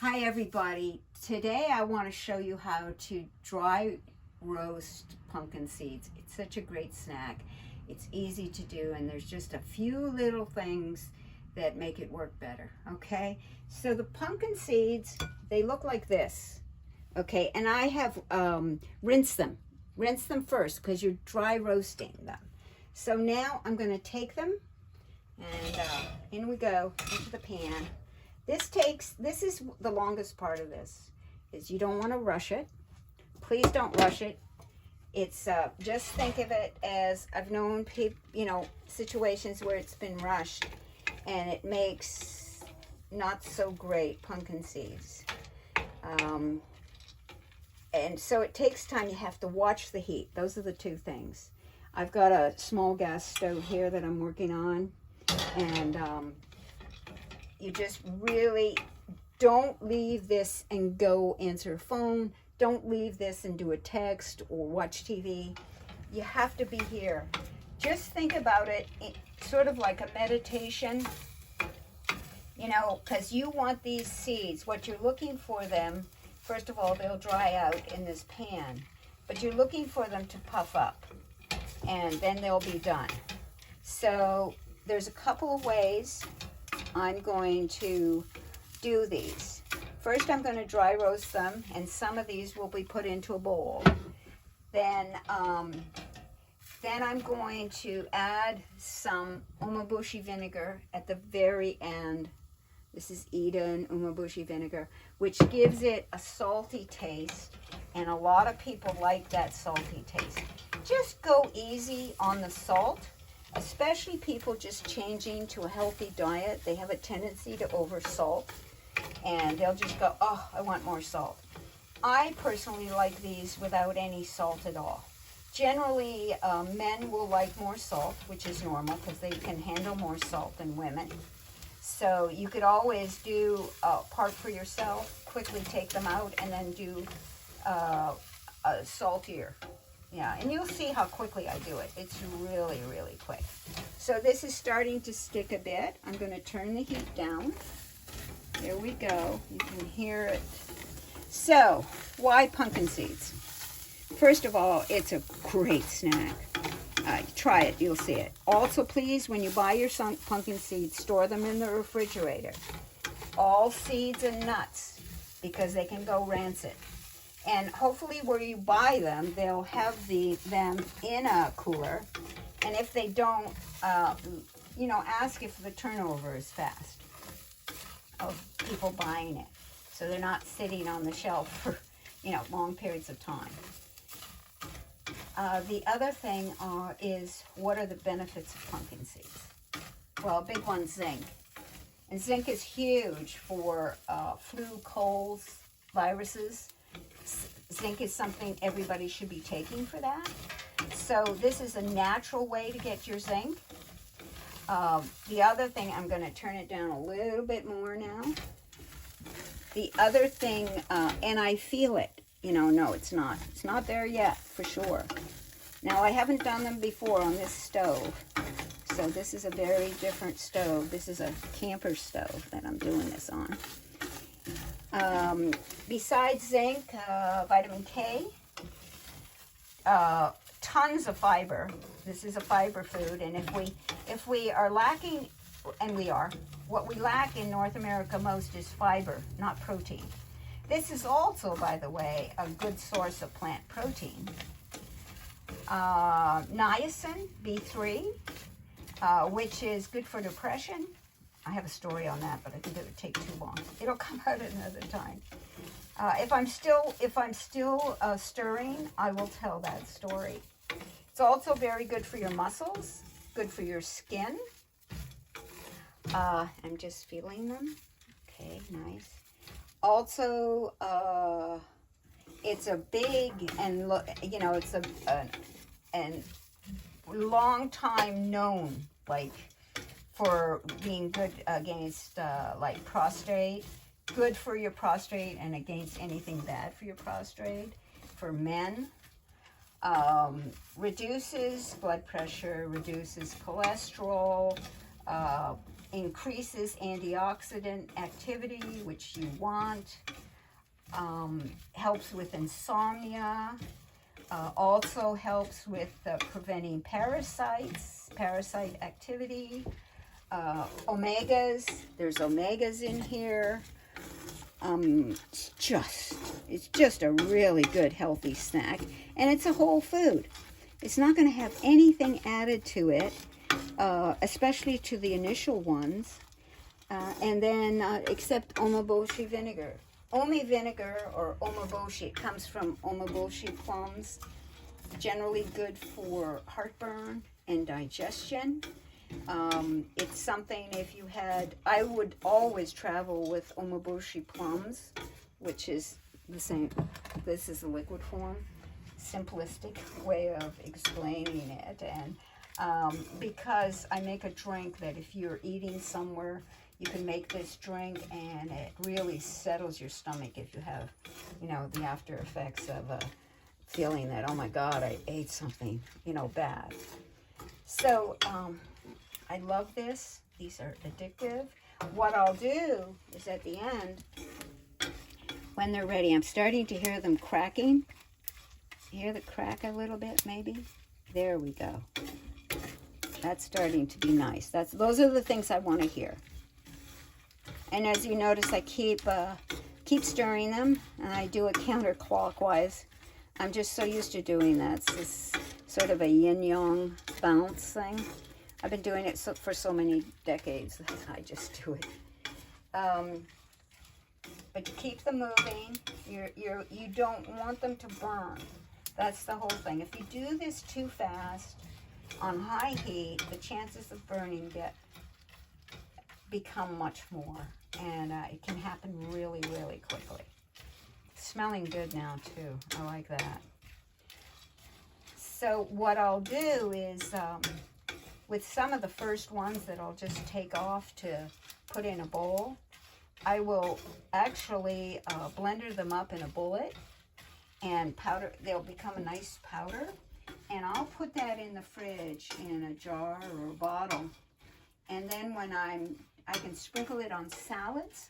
Hi everybody. Today I want to show you how to dry roast pumpkin seeds. It's such a great snack. It's easy to do and there's just a few little things that make it work better. Okay, so the pumpkin seeds, they look like this. Okay, and I have rinsed them first because you're dry roasting them. So now I'm going to take them and in we go into the pan. This is the longest part of this, is you don't want to rush it. Please don't rush it. It's just think of it as, I've known people, situations where it's been rushed and it makes not so great pumpkin seeds. And so it takes time. You have to watch the heat. Those are the two things. I've got a small gas stove here that I'm working on, and you just really don't leave this and go answer a phone. Don't leave this and do a text or watch TV. You have to be here. Just think about it sort of like a meditation, because you want these seeds. What you're looking for them, first of all, they'll dry out in this pan, but you're looking for them to puff up, and then they'll be done. So there's a couple of ways I'm going to do these. First, I'm going to dry roast them, and some of these will be put into a bowl. Then I'm going to add some umeboshi vinegar at the very end. This is Eden umeboshi vinegar, which gives it a salty taste, and a lot of people like that salty taste. Just go easy on the salt. Especially people just changing to a healthy diet, they have a tendency to over salt, and they'll just go, oh, I want more salt. I personally like these without any salt at all. Generally, men will like more salt, which is normal because they can handle more salt than women. So you could always do part for yourself, quickly take them out, and then do saltier. Yeah, and you'll see how quickly I do it. It's really, really quick. So this is starting to stick a bit. I'm going to turn the heat down. There we go. You can hear it. So, why pumpkin seeds? First of all, it's a great snack. Try it, you'll see it. Also, please, when you buy your pumpkin seeds, store them in the refrigerator. All seeds and nuts, because they can go rancid. And hopefully where you buy them, they'll have them in a cooler. And if they don't, ask if the turnover is fast of people buying it. So they're not sitting on the shelf for, long periods of time. The other thing is, what are the benefits of pumpkin seeds? Well, a big one's zinc. And zinc is huge for flu, colds, viruses. Zinc is something everybody should be taking for that. So this is a natural way to get your zinc. The other thing, I'm going to turn it down a little bit more now. The other thing, and I feel it, no, it's not. It's not there yet, for sure. Now, I haven't done them before on this stove. So this is a very different stove. This is a camper stove that I'm doing this on. Besides zinc, vitamin K, tons of fiber. This is a fiber food, and if we are lacking, and we are, what we lack in North America most is fiber, not protein. This is also, by the way, a good source of plant protein. Niacin, B3, which is good for depression. I have a story on that, but I think it would take too long. It'll come out at another time. If I'm still stirring, I will tell that story. It's also very good for your muscles, good for your skin. I'm just feeling them. Okay, nice. Also, it's a big and it's a long time known, like, for being good against like prostrate, good for your prostrate and against anything bad for your prostrate. For men, reduces blood pressure, reduces cholesterol, increases antioxidant activity, which you want. Helps with insomnia. Also helps with preventing parasite activity. Omegas, there's omegas in here. It's just a really good healthy snack, and it's a whole food. It's not going to have anything added to it, especially to the initial ones, and then except omaboshi vinegar. Omi vinegar or omaboshi comes from omaboshi plums, generally good for heartburn and digestion. It's something if you had, I would always travel with omaboshi plums, which is the same. This is a liquid form, simplistic way of explaining it. And because I make a drink that if you're eating somewhere, you can make this drink and it really settles your stomach if you have, the after effects of a feeling that, oh my God, I ate something, bad. So, I love this. These are addictive. What I'll do is at the end, when they're ready, I'm starting to hear them cracking. Hear the crack a little bit, maybe? There we go. That's starting to be nice. Those are the things I want to hear. And as you notice, I keep stirring them, and I do it counterclockwise. I'm just so used to doing that. It's this sort of a yin-yang bounce thing. I've been doing it for so many decades. I just do it. But you keep them moving. You don't want them to burn. That's the whole thing. If you do this too fast on high heat, the chances of burning become much more, and it can happen really, really quickly. Smelling good now too. I like that. So what I'll do is, with some of the first ones that I'll just take off to put in a bowl, I will actually blender them up in a bullet and powder. They'll become a nice powder, and I'll put that in the fridge in a jar or a bottle. And then when I can sprinkle it on salads.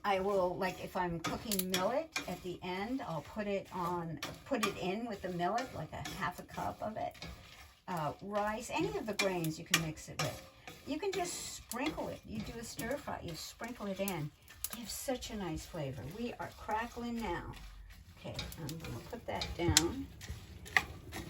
I will, like if I'm cooking millet at the end, I'll put it in with the millet, like a half a cup of it. Rice, any of the grains you can mix it with. You can just sprinkle it. You do a stir fry, you sprinkle it in. Gives such a nice flavor. We are crackling now. Okay, I'm going to put that down.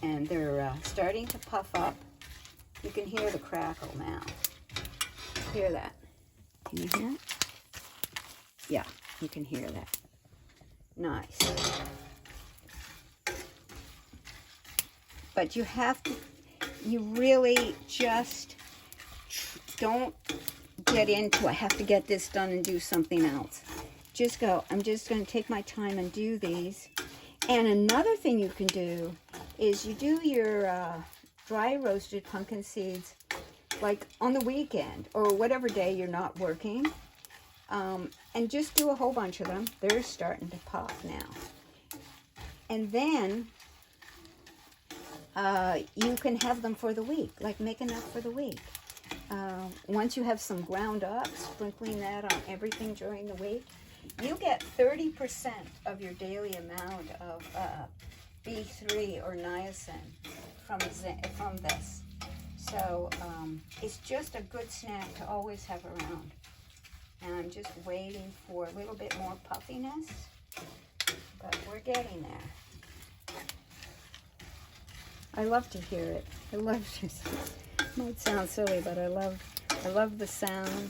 And they're starting to puff up. You can hear the crackle now. Hear that? Can you hear it? Yeah, you can hear that. Nice. But you have to, you really just don't get into, I have to get this done and do something else. Just go, I'm just going to take my time and do these. And another thing you can do is you do your dry roasted pumpkin seeds like on the weekend or whatever day you're not working. And just do a whole bunch of them. They're starting to pop now. And then you can have them for the week, like make enough for the week. Once you have some ground up, sprinkling that on everything during the week, you get 30% of your daily amount of B3 or niacin from this. So it's just a good snack to always have around. And I'm just waiting for a little bit more puffiness, but we're getting there. I love to hear it. I love to. It might sound silly, but I love the sound.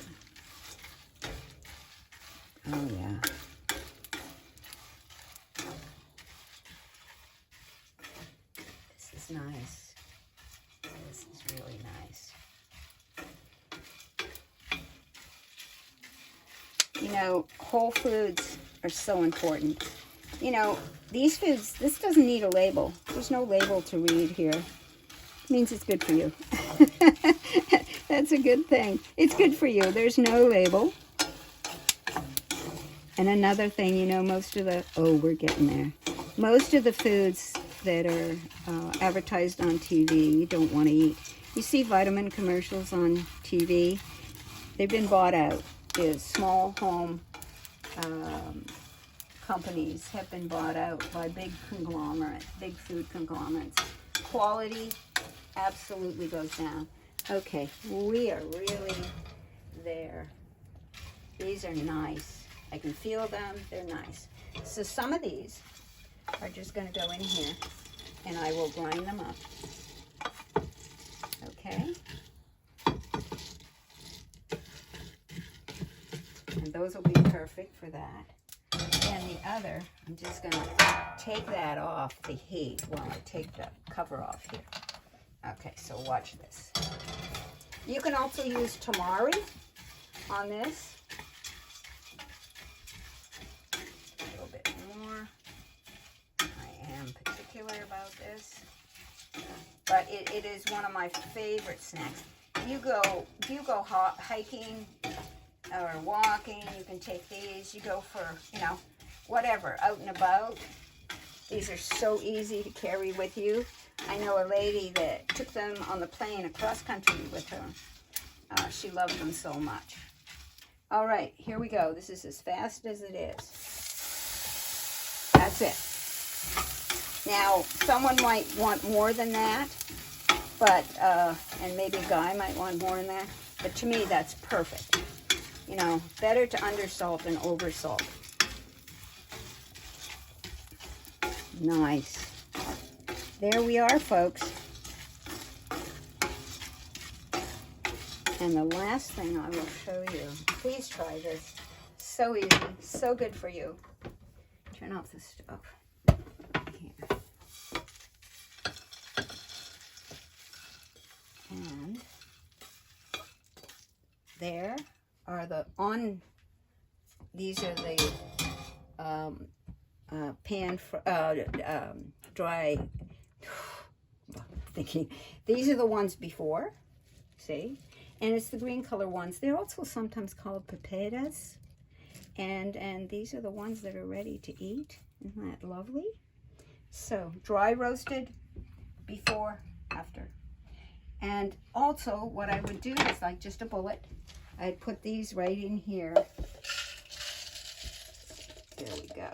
Oh yeah. This is nice. This is really nice. You know, whole foods are so important. You know, these foods, this doesn't need a label. There's no label to read here. It means it's good for you. That's a good thing. It's good for you. There's no label. And another thing, you know, most of the, oh, we're getting there. Most of the foods that are advertised on TV you don't want to eat. You see vitamin commercials on TV. They've been bought out. The small home companies have been bought out by big food conglomerates. Quality absolutely goes down. Okay, we are really there. These are nice. I can feel them. They're nice. So some of these are just going to go in here, and I will grind them up. Okay? And those will be perfect for that. And the other, I'm just going to take that off the heat while I take the cover off here. Okay, so watch this. You can also use tamari on this. A little bit more. I am particular about this. But it is one of my favorite snacks. If you go hiking or walking, you can take these. You go for, whatever, out and about. These are so easy to carry with you. I know a lady that took them on the plane across country with her. She loved them so much. All right, here we go. This is as fast as it is. That's it. Now, someone might want more than that, but, and maybe a guy might want more than that, but to me, that's perfect. Better to undersalt than oversalt. Nice. There we are, folks. And the last thing I will show you, please try this. So easy, so good for you. Turn off the stove. Here. And there are these are the dry, thinking, these are the ones before, see? And it's the green color ones. They're also sometimes called pepetas. And these are the ones that are ready to eat. Isn't that lovely? So, dry roasted, before, after. And also, what I would do is like just a bullet. I'd put these right in here. There we go.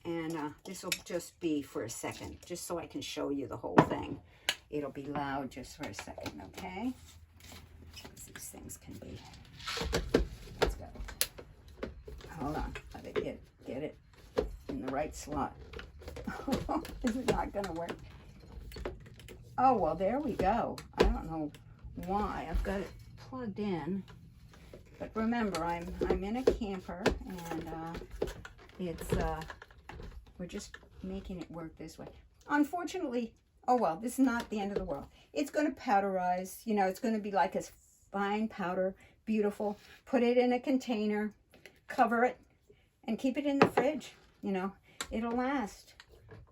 And this will just be for a second, just so I can show you the whole thing. It'll be loud just for a second, okay? These things can be. Let's go. Hold on. Let it get it in the right slot. This is not going to work. Oh, well, there we go. I don't know why. I've got it plugged in. But remember, I'm in a camper, and it's we're just making it work this way. Unfortunately, oh well, this is not the end of the world. It's going to powderize. It's going to be like a fine powder, beautiful. Put it in a container, cover it, and keep it in the fridge. It'll last.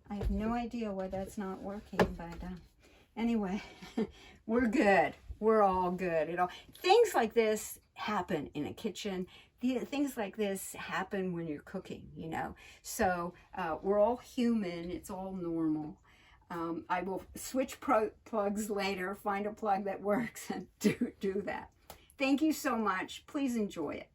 I have no idea why that's not working, but anyway, we're good. We're all good. Things like this happen in a kitchen. Things like this happen when you're cooking, So we're all human. It's all normal. I will switch plugs later, find a plug that works, and do that. Thank you so much. Please enjoy it.